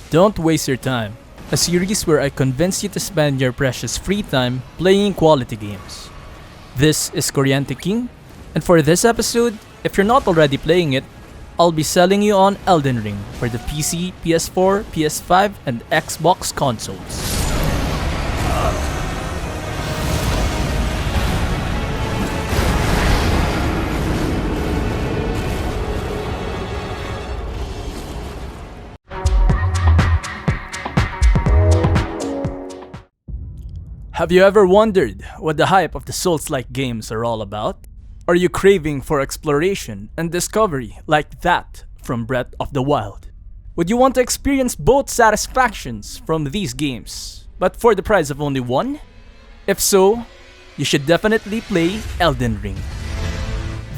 Don't waste your time, a series where I convince you to spend your precious free time playing quality games. This is Koreante King, and for this episode, if you're not already playing it, I'll be selling you on Elden Ring for the PC, PS4, PS5, and Xbox consoles. Have you ever wondered what the hype of the Souls-like games are all about? Are you craving for exploration and discovery like that from Breath of the Wild? Would you want to experience both satisfactions from these games, but for the price of only one? If so, you should definitely play Elden Ring.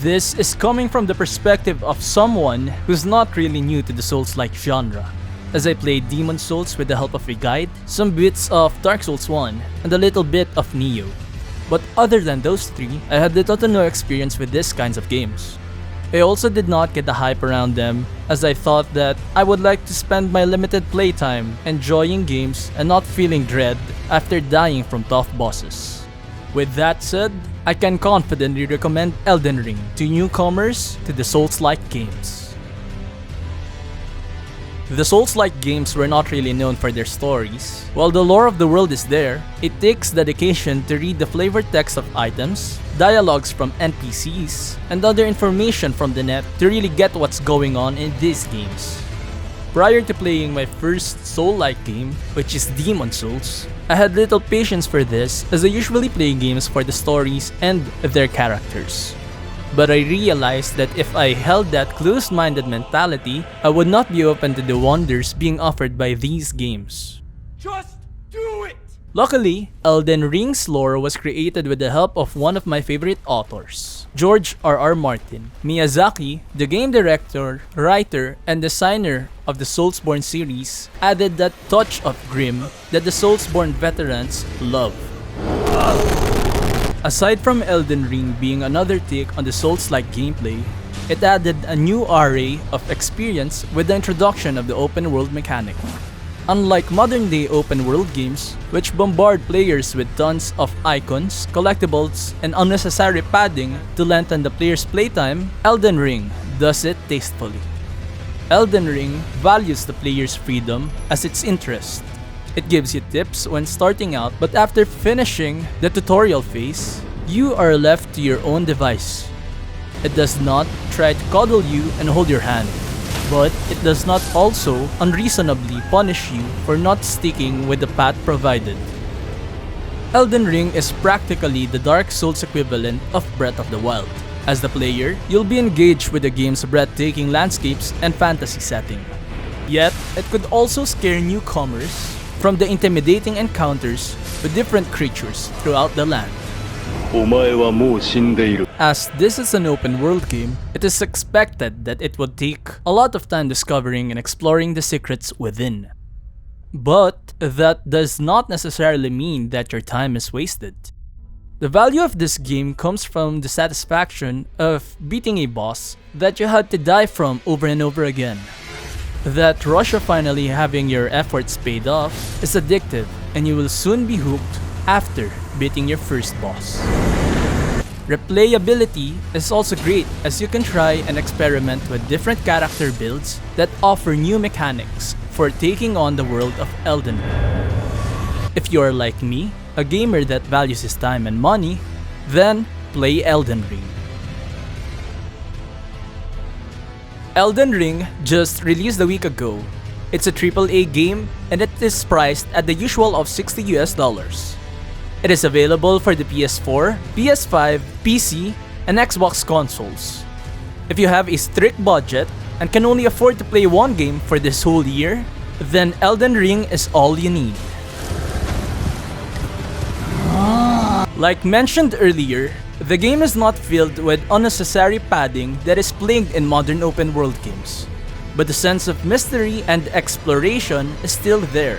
This is coming from the perspective of someone who's not really new to the Souls-like genre, as I played Demon's Souls with the help of a guide, some bits of Dark Souls 1, and a little bit of Neo. But other than those three, I had little to no experience with these kinds of games. I also did not get the hype around them, as I thought that I would like to spend my limited playtime enjoying games and not feeling dread after dying from tough bosses. With that said, I can confidently recommend Elden Ring to newcomers to the Souls-like games. The Souls-like games were not really known for their stories. While the lore of the world is there, it takes dedication to read the flavor text of items, dialogues from NPCs, and other information from the net to really get what's going on in these games. Prior to playing my first Soul-like game, which is Demon's Souls, I had little patience for this as I usually play games for the stories and their characters. But I realized that if I held that closed-minded mentality, I would not be open to the wonders being offered by these games. Just do it! Luckily, Elden Ring's lore was created with the help of one of my favorite authors, George R.R. Martin. Miyazaki, the game director, writer, and designer of the Soulsborne series, added that touch of grim that the Soulsborne veterans love. Aside from Elden Ring being another take on the Souls-like gameplay, it added a new array of experience with the introduction of the open world mechanic. Unlike modern-day open world games, which bombard players with tons of icons, collectibles, and unnecessary padding to lengthen the player's playtime, Elden Ring does it tastefully. Elden Ring values the player's freedom as its interest. It gives you tips when starting out, but after finishing the tutorial phase, you are left to your own device. It does not try to coddle you and hold your hand, but it does not also unreasonably punish you for not sticking with the path provided. Elden Ring is practically the Dark Souls equivalent of Breath of the Wild. As the player, you'll be engaged with the game's breathtaking landscapes and fantasy setting. Yet, it could also scare newcomers from the intimidating encounters with different creatures throughout the land. As this is an open world game, it is expected that it would take a lot of time discovering and exploring the secrets within. But that does not necessarily mean that your time is wasted. The value of this game comes from the satisfaction of beating a boss that you had to die from over and over again. That rush of finally having your efforts paid off is addictive, and you will soon be hooked after beating your first boss. Replayability is also great, as you can try and experiment with different character builds that offer new mechanics for taking on the world of Elden Ring. If you are like me, a gamer that values his time and money, then play Elden Ring. Elden Ring just released a week ago. It's a AAA game and it is priced at the usual of $60 US. It is available for the PS4, PS5, PC, and Xbox consoles. If you have a strict budget and can only afford to play one game for this whole year, then Elden Ring is all you need. Like mentioned earlier, the game is not filled with unnecessary padding that is plagued in modern open world games, but the sense of mystery and exploration is still there.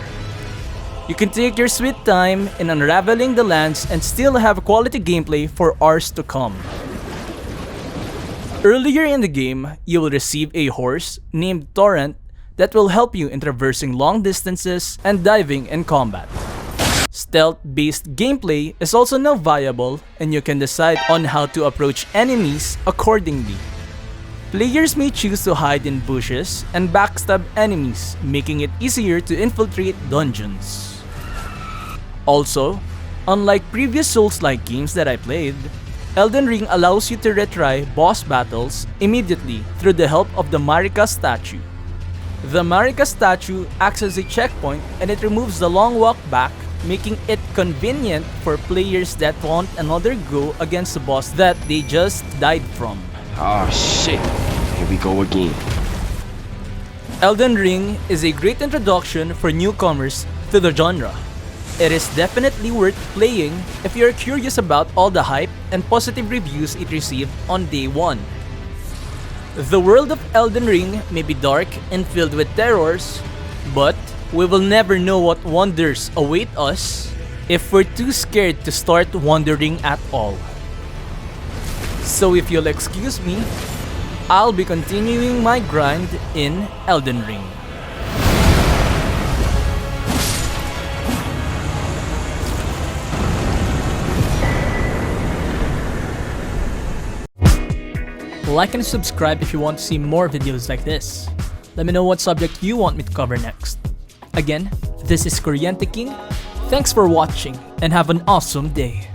You can take your sweet time in unraveling the lands and still have quality gameplay for hours to come. Earlier in the game, you will receive a horse named Torrent that will help you in traversing long distances and diving in combat. Stealth-based gameplay is also now viable, and you can decide on how to approach enemies accordingly. Players may choose to hide in bushes and backstab enemies, making it easier to infiltrate dungeons. Also, unlike previous Souls-like games that I played, Elden Ring allows you to retry boss battles immediately through the help of the Marika statue. The Marika statue acts as a checkpoint, and it removes the long walk back, making it convenient for players that want another go against the boss that they just died from. Oh shit, here we go again. Elden Ring is a great introduction for newcomers to the genre. It is definitely worth playing if you're curious about all the hype and positive reviews it received on day one. The world of Elden Ring may be dark and filled with terrors, but we will never know what wonders await us if we're too scared to start wondering at all. So if you'll excuse me, I'll be continuing my grind in Elden Ring. Like and subscribe if you want to see more videos like this. Let me know what subject you want me to cover next. Again, this is Kuryente King. Thanks for watching and have an awesome day.